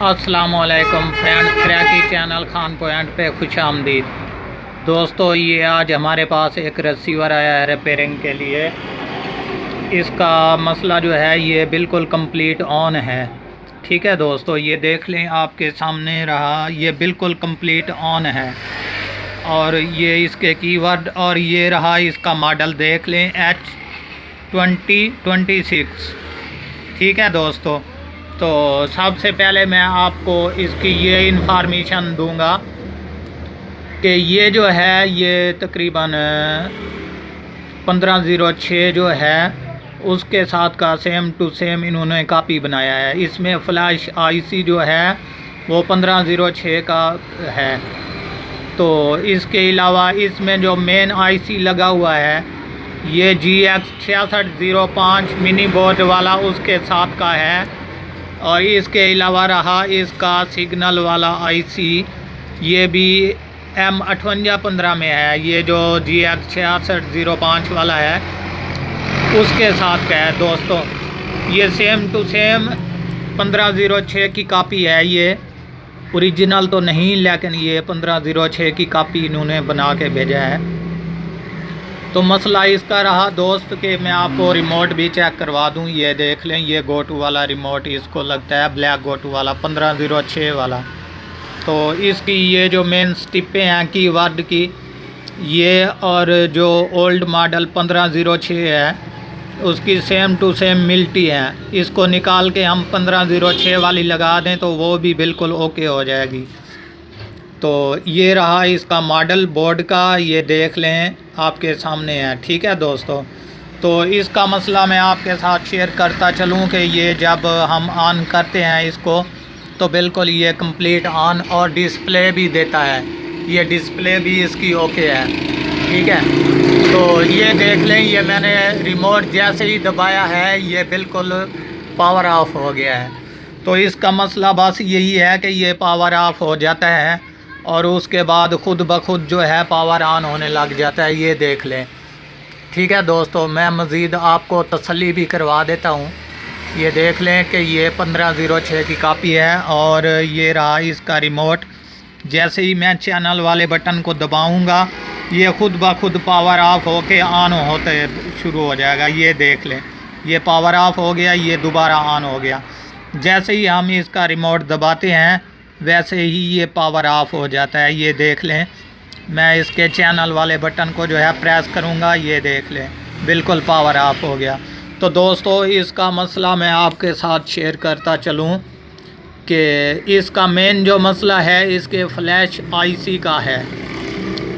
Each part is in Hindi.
अस्सलामुअलैकुम friends, frankie channel Khan point पे खुश आमदीद। दोस्तों, ये आज हमारे पास एक रिसीवर आया है रिपेयरिंग के लिए। इसका मसला जो है ये बिल्कुल कंप्लीट ऑन है। ठीक है दोस्तों, ये देख लें, आपके सामने रहा, ये बिल्कुल कंप्लीट ऑन है। और ये इसके कीवर्ड और ये रहा इसका मॉडल, देख लें H2026। ठीक है दोस्तों, तो सबसे पहले मैं आपको इसकी ये इन्फॉर्मेशन दूंगा कि ये जो है ये तकरीबन 1506 जो है उसके साथ का सेम टू सेम इन्होंने कॉपी बनाया है। इसमें फ्लैश आईसी जो है वो 1506 का है। तो इसके अलावा इसमें जो मेन आईसी लगा हुआ है ये GX 6605 मिनी बोर्ड वाला उसके साथ का है। और इसके अलावा रहा इसका सिग्नल वाला आईसी, ये भी M5815 में है। ये जो GX 6605 वाला है उसके साथ का है दोस्तों। ये सेम टू सेम 1506 की कॉपी है। ये ओरिजिनल तो नहीं, लेकिन ये 1506 की कॉपी इन्होंने बना के भेजा है। तो मसला इसका रहा दोस्त कि मैं आपको रिमोट भी चेक करवा दूं। ये देख लें, ये गोटू वाला रिमोट इसको लगता है, ब्लैक गोटू वाला 1506 वाला। तो इसकी ये जो मेन स्टिपें हैं कीवर्ड की, ये और जो ओल्ड मॉडल 1506 है उसकी सेम टू सेम मिलती हैं। इसको निकाल के हम 1506 वाली लगा दें तो वो भी बिल्कुल ओके हो जाएगी। तो ये रहा इसका मॉडल बोर्ड का, ये देख लें आपके सामने है। ठीक है दोस्तों, तो इसका मसला मैं आपके साथ शेयर करता चलूं कि ये जब हम ऑन करते हैं इसको तो बिल्कुल ये कंप्लीट ऑन और डिस्प्ले भी देता है। ये डिस्प्ले भी इसकी ओके है। ठीक है, तो ये देख लें, ये मैंने रिमोट जैसे ही दबाया है ये बिल्कुल पावर ऑफ हो गया है। तो इसका मसला बस यही है कि ये पावर ऑफ हो जाता है और उसके बाद खुद ब खुद जो है पावर ऑन होने लग जाता है। ये देख लें। ठीक है दोस्तों, मैं मज़ीद आपको तसल्ली भी करवा देता हूँ। ये देख लें कि ये 1506 की कॉपी है और ये रहा इसका रिमोट। जैसे ही मैं चैनल वाले बटन को दबाऊँगा ये खुद ब खुद पावर ऑफ होके ऑन होते शुरू हो जाएगा। ये देख लें, ये पावर ऑफ हो गया, ये दोबारा ऑन हो गया। जैसे ही हम इसका रिमोट दबाते हैं वैसे ही ये पावर ऑफ हो जाता है। ये देख लें, मैं इसके चैनल वाले बटन को जो है प्रेस करूँगा, ये देख लें बिल्कुल पावर ऑफ हो गया। तो दोस्तों, इसका मसला मैं आपके साथ शेयर करता चलूँ कि इसका मेन जो मसला है इसके फ्लैश आईसी का है।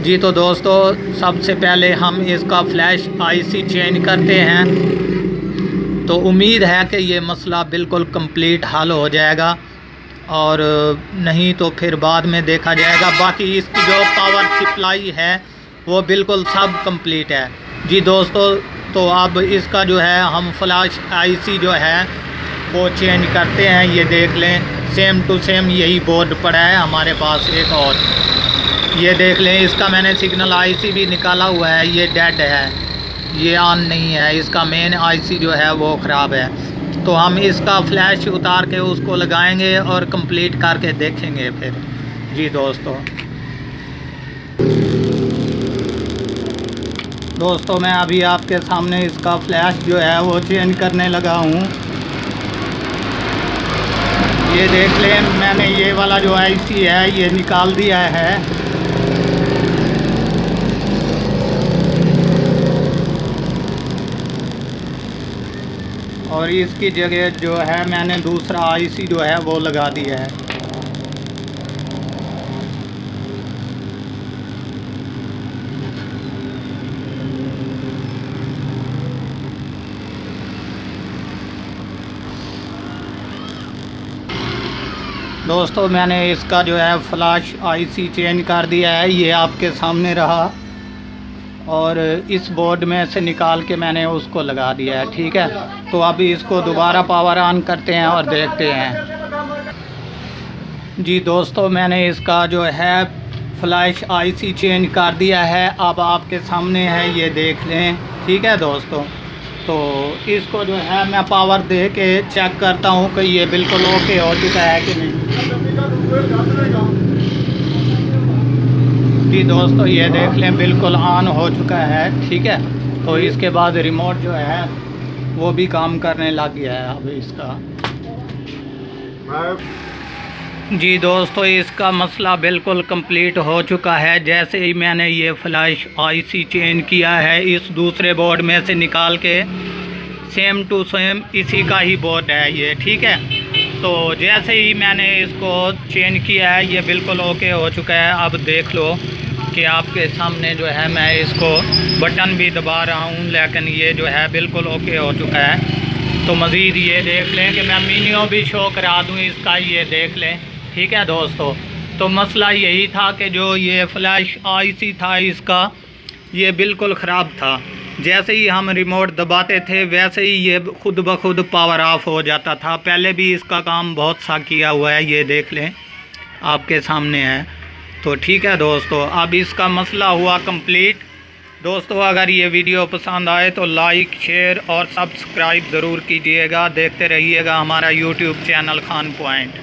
जी तो दोस्तों, सबसे पहले हम इसका फ्लैश आईसी चेंज करते हैं। तो उम्मीद है कि ये मसला बिल्कुल कंप्लीट हल हो जाएगा और नहीं तो फिर बाद में देखा जाएगा। बाकी इसकी जो पावर सप्लाई है वो बिल्कुल सब कंप्लीट है। जी दोस्तों, तो अब इसका जो है हम फ्लैश आईसी जो है वो चेंज करते हैं। ये देख लें, सेम टू सेम यही बोर्ड पड़ा है हमारे पास एक और। ये देख लें, इसका मैंने सिग्नल आईसी भी निकाला हुआ है, ये डेड है, ये ऑन नहीं है। इसका मेन आईसी जो है वो ख़राब है। तो हम इसका फ्लैश उतार के उसको लगाएंगे और कंप्लीट करके देखेंगे फिर। जी दोस्तों, मैं अभी आपके सामने इसका फ्लैश जो है वो चेंज करने लगा हूँ। ये देख लें, मैंने ये वाला जो आईसी है ये निकाल दिया है। और इसकी जगह जो है मैंने दूसरा आईसी जो है वो लगा दिया है। दोस्तों, मैंने इसका जो है फ्लैश आईसी चेंज कर दिया है, ये आपके सामने रहा। और इस बोर्ड में से निकाल के मैंने उसको लगा दिया है। ठीक है, तो अभी इसको दोबारा पावर ऑन करते हैं और देखते हैं। जी दोस्तों, मैंने इसका जो है फ्लैश आईसी चेंज कर दिया है, अब आपके सामने है, ये देख लें। ठीक है दोस्तों, तो इसको जो है मैं पावर दे के चेक करता हूँ कि ये बिल्कुल ओके हो चुका है कि नहीं। जी दोस्तों, ये देख लें बिल्कुल ऑन हो चुका है, ठीक है। तो इसके बाद रिमोट जो है वो भी काम करने लग गया है अब इसका। जी दोस्तों, इसका मसला बिल्कुल कंप्लीट हो चुका है। जैसे ही मैंने ये फ्लैश आईसी चेंज किया है इस दूसरे बोर्ड में से निकाल के, सेम टू सेम इसी का ही बोर्ड है ये, ठीक है। तो जैसे ही मैंने इसको चेंज किया है ये बिल्कुल ओके हो चुका है। अब देख लो कि आपके सामने जो है मैं इसको बटन भी दबा रहा हूँ, लेकिन ये जो है बिल्कुल ओके हो चुका है। तो मज़ीद ये देख लें कि मैं मीन्यू भी शो करा दूँ इसका, ये देख लें, ठीक है दोस्तों। तो मसला यही था कि जो ये फ्लैश आईसी था इसका, ये बिल्कुल ख़राब था। जैसे ही हम रिमोट दबाते थे वैसे ही ये खुद ब खुद पावर ऑफ हो जाता था। पहले भी इसका काम बहुत सा किया हुआ है, ये देख लें, आपके सामने है। तो ठीक है दोस्तों, अब इसका मसला हुआ कंप्लीट। दोस्तों, अगर ये वीडियो पसंद आए तो लाइक, शेयर और सब्सक्राइब ज़रूर कीजिएगा। देखते रहिएगा हमारा यूट्यूब चैनल खान पॉइंट।